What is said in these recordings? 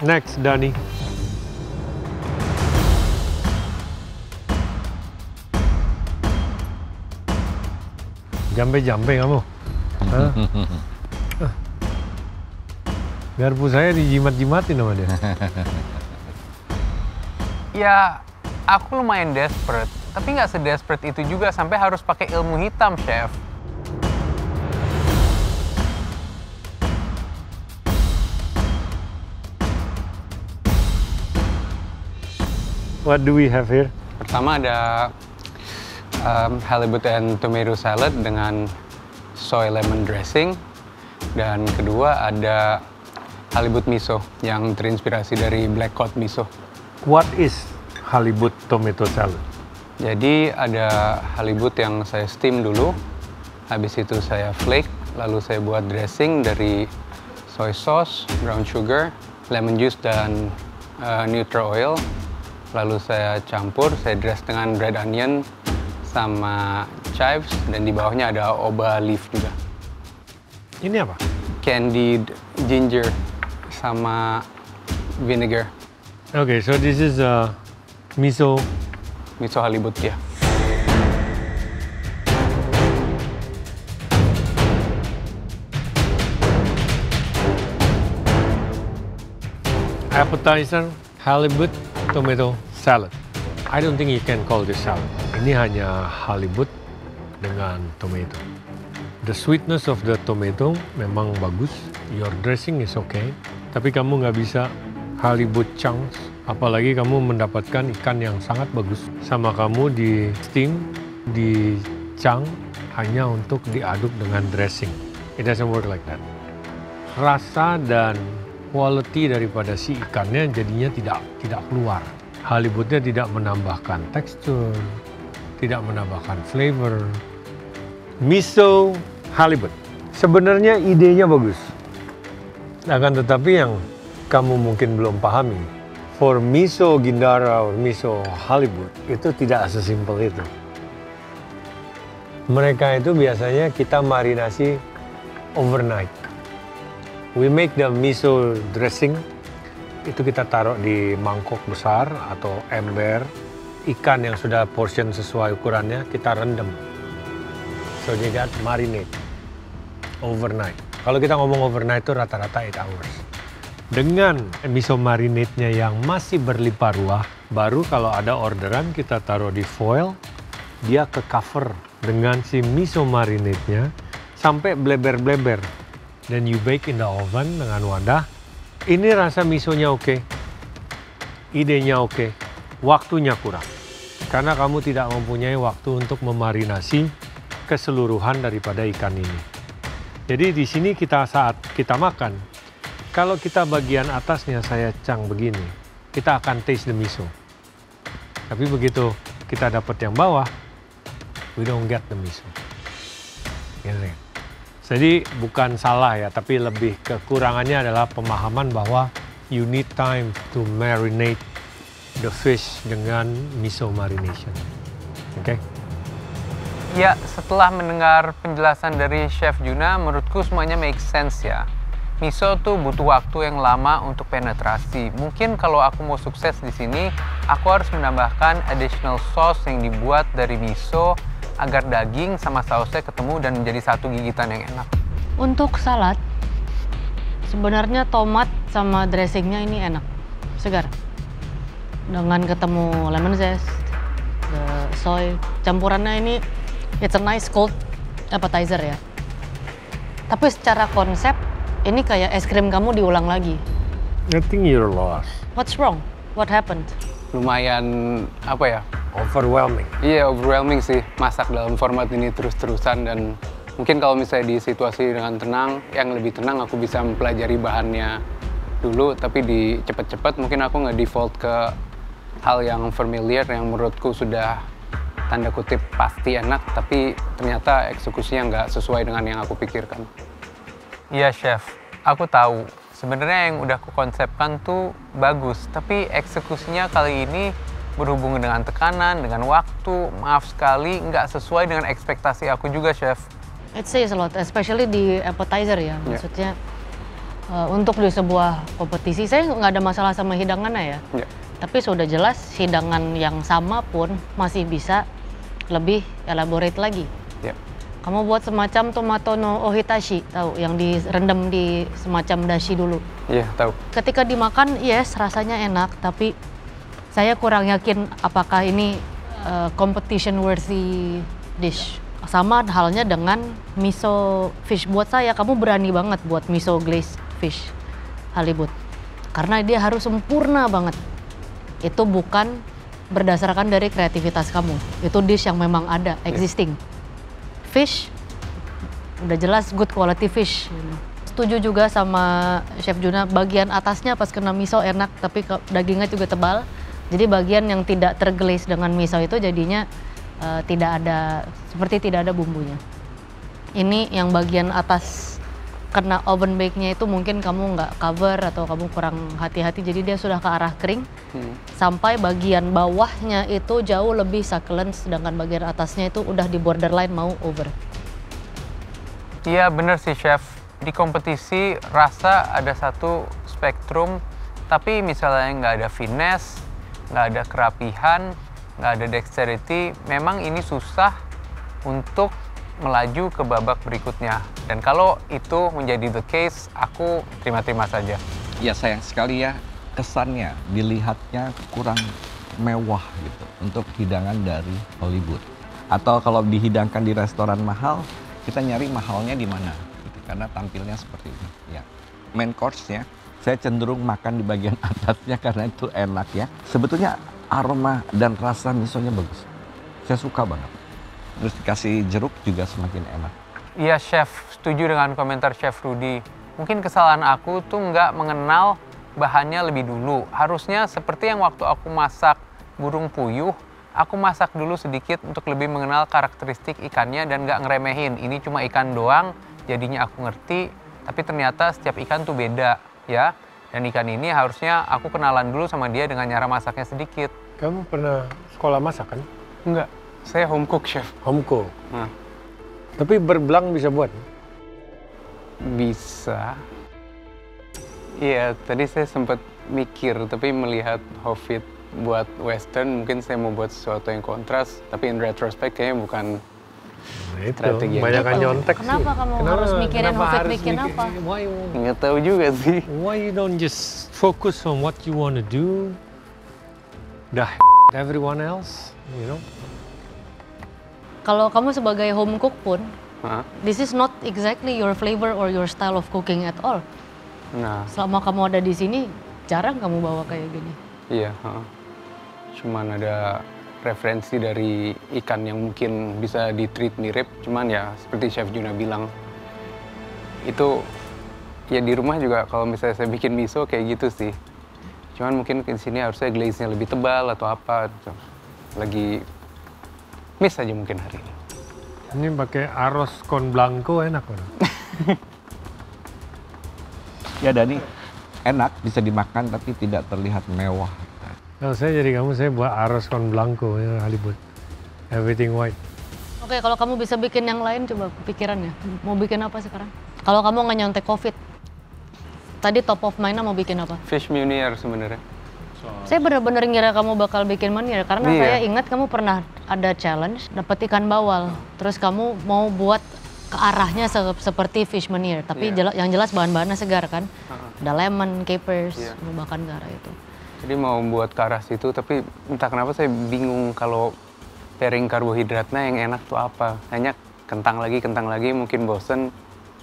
Next, Dani. Jampe-jampe kamu. Hah? Garpu saya dijimat-jimatin sama dia. Ya, aku lumayan desperate. Tapi nggak se-desperate itu juga sampai harus pakai ilmu hitam, Chef. What do we have here? Pertama ada halibut and tomato salad dengan soy lemon dressing. Dan kedua ada halibut miso yang terinspirasi dari black cod miso. What is halibut tomato salad? Jadi ada halibut yang saya steam dulu, habis itu saya flake, lalu saya buat dressing dari soy sauce, brown sugar, lemon juice, dan neutral oil. Lalu saya campur, saya dress dengan red onion sama chives, dan di bawahnya ada oba leaf juga. Ini apa? Candied ginger sama vinegar. Okay, so this is miso. Miso halibut ya. Appetizer, halibut, tomato salad. I don't think you can call this salad. Ini hanya halibut dengan tomato. The sweetness of the tomato memang bagus. Your dressing is okay. Tapi kamu nggak bisa halibut chunks. Apalagi kamu mendapatkan ikan yang sangat bagus. Sama kamu di steam, di chunk hanya untuk diaduk dengan dressing. It doesn't work like that. Rasa dan quality daripada si ikannya jadinya tidak keluar. Halibutnya tidak menambahkan tekstur, tidak menambahkan flavor. Miso halibut. Sebenarnya idenya bagus. Akan tetapi yang kamu mungkin belum pahami, for miso gindara or miso halibut itu tidak sesimpel itu. Mereka itu biasanya kita marinasi overnight. We make the miso dressing, itu kita taruh di mangkok besar atau ember. Ikan yang sudah portion sesuai ukurannya kita rendam. So they got marinate overnight. Kalau kita ngomong overnight itu rata-rata 8 hours. Dengan miso marinate-nya yang masih berlimpah ruah, baru kalau ada orderan kita taruh di foil, dia ke cover dengan si miso marinate-nya sampai bleber-bleber. Then you bake in the oven dengan wadah. Ini rasa misonya oke, idenya oke, waktunya kurang. Karena kamu tidak mempunyai waktu untuk memarinasi keseluruhan daripada ikan ini. Jadi di sini saat kita makan, kalau kita bagian atasnya saya cang begini, kita akan taste the miso. Tapi begitu kita dapat yang bawah, we don't get the miso. Gitu. Jadi bukan salah ya, tapi lebih kekurangannya adalah pemahaman bahwa you need time to marinate the fish dengan miso marination. Oke? Ya, setelah mendengar penjelasan dari Chef Juna, menurutku semuanya make sense ya. Miso tuh butuh waktu yang lama untuk penetrasi. Mungkin kalau aku mau sukses di sini, aku harus menambahkan additional sauce yang dibuat dari miso agar daging sama sausnya ketemu dan menjadi satu gigitan yang enak. Untuk salad, sebenarnya tomat sama dressingnya ini enak, segar. Dengan ketemu lemon zest, the soy, campurannya ini it's a nice cold appetizer ya. Tapi secara konsep, ini kayak es krim kamu diulang lagi. I think you're lost. What's wrong? What happened? Lumayan, apa ya? Overwhelming. Iya, overwhelming sih masak dalam format ini terus-terusan, dan mungkin kalau misalnya di situasi dengan tenang, yang lebih tenang aku bisa mempelajari bahannya dulu, tapi di cepet-cepet mungkin aku nge-default ke hal yang familiar yang menurutku sudah tanda kutip pasti enak, tapi ternyata eksekusinya nggak sesuai dengan yang aku pikirkan. Iya, Chef. Aku tahu. Sebenarnya yang udah aku konsepkan tuh bagus, tapi eksekusinya kali ini berhubungan dengan tekanan, dengan waktu, maaf sekali, nggak sesuai dengan ekspektasi aku juga, Chef. It says a lot, especially di appetizer ya. Maksudnya untuk di sebuah kompetisi saya nggak ada masalah sama hidangannya ya. Ya. Tapi sudah jelas hidangan yang sama pun masih bisa lebih elaborate lagi. Ya. Kamu buat semacam tomato no ohitashi, tahu yang direndam di semacam dashi dulu. Iya, tahu. Ketika dimakan, yes rasanya enak, tapi saya kurang yakin apakah ini competition worthy dish. Sama halnya dengan miso fish. Buat saya, kamu berani banget buat miso glazed fish halibut. Karena dia harus sempurna banget. Itu bukan berdasarkan dari kreativitas kamu. Itu dish yang memang ada, existing. Fish, udah jelas good quality fish. Setuju juga sama Chef Juna, bagian atasnya pas kena miso enak, tapi dagingnya juga tebal. Jadi bagian yang tidak terglaze dengan miso itu jadinya tidak ada bumbunya. Ini yang bagian atas kena oven bake-nya itu mungkin kamu nggak cover atau kamu kurang hati-hati, jadi dia sudah ke arah kering. Sampai bagian bawahnya itu jauh lebih succulent, sedangkan bagian atasnya itu udah di borderline mau over. Iya bener sih Chef, di kompetisi rasa ada satu spektrum, tapi misalnya nggak ada finesse, nggak ada kerapihan, nggak ada dexterity, memang ini susah untuk melaju ke babak berikutnya. Dan kalau itu menjadi the case, aku terima-terima saja. Ya sayang sekali ya, kesannya dilihatnya kurang mewah gitu untuk hidangan dari Hollywood. Atau kalau dihidangkan di restoran mahal, kita nyari mahalnya di mana gitu, karena tampilnya seperti ini. Ya. Main course-nya, saya cenderung makan di bagian atasnya karena itu enak ya. Sebetulnya aroma dan rasa misonya bagus. Saya suka banget. Terus dikasih jeruk juga semakin enak. Iya Chef, setuju dengan komentar Chef Rudy. Mungkin kesalahan aku tuh nggak mengenal bahannya lebih dulu. Harusnya seperti yang waktu aku masak burung puyuh, aku masak dulu sedikit untuk lebih mengenal karakteristik ikannya dan nggak ngeremehin. Ini cuma ikan doang, jadinya aku ngerti. Tapi ternyata setiap ikan tuh beda ya. Dan ikan ini harusnya aku kenalan dulu sama dia dengan cara masaknya sedikit. Kamu pernah sekolah masak kan? Enggak, saya home cook Chef. Home cook. Nah, Tapi berbelang bisa buat? bisa. Iya, tadi saya sempat mikir, tapi melihat Hobbit buat western, mungkin saya mau buat sesuatu yang kontras, tapi in retrospect kayaknya bukan Nah, itu, strategi yang banyak tepat. nyontek sih. Kenapa kamu harus mikirin Hobbit bikin apa? Nggak tahu juga sih. Why you don't just focus on what you want to do? Dah everyone else, you know? Kalau kamu sebagai home cook pun, Hah? this is not exactly your flavor or your style of cooking at all. Nah, Selama kamu ada di sini, jarang kamu bawa kayak gini. iya. Cuman ada referensi dari ikan yang mungkin bisa di-treat mirip, cuman ya seperti Chef Juna bilang, itu ya di rumah juga kalau misalnya saya bikin miso kayak gitu sih. Cuman mungkin di sini harusnya glaze-nya lebih tebal atau apa. Gitu. Lagi miss aja mungkin hari ini. Ini pakai arroz con blanco enak kan? Ya Dani, enak bisa dimakan tapi tidak terlihat mewah. Kalau saya jadi kamu, saya buat arroz con blanco ya, Hollywood. Everything white. Oke, kalau kamu bisa bikin yang lain, coba kepikirannya. Mau bikin apa sekarang? Kalau kamu nggak nyontek COVID, tadi top of mind-nya mau bikin apa? Fish Munier sebenarnya. Saya benar-benar ngira kamu bakal bikin manier karena Iya. saya ingat kamu pernah ada challenge dapat ikan bawal. Terus kamu mau buat ke arahnya seperti fish manier, tapi Iya. yang jelas bahan-bahannya segar kan? Ada lemon, capers, Iya. bahkan ke arah itu. Jadi mau buat ke arah situ, tapi entah kenapa saya bingung kalau pairing karbohidratnya yang enak tuh apa. Hanya kentang lagi, mungkin bosen.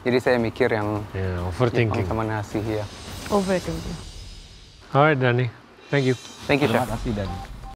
Jadi saya mikir yang Yeah, overthinking. sama nasi ya. Overthinking. Alright, Dani. Thank you. Thank you, Chef. Terima kasih Dani.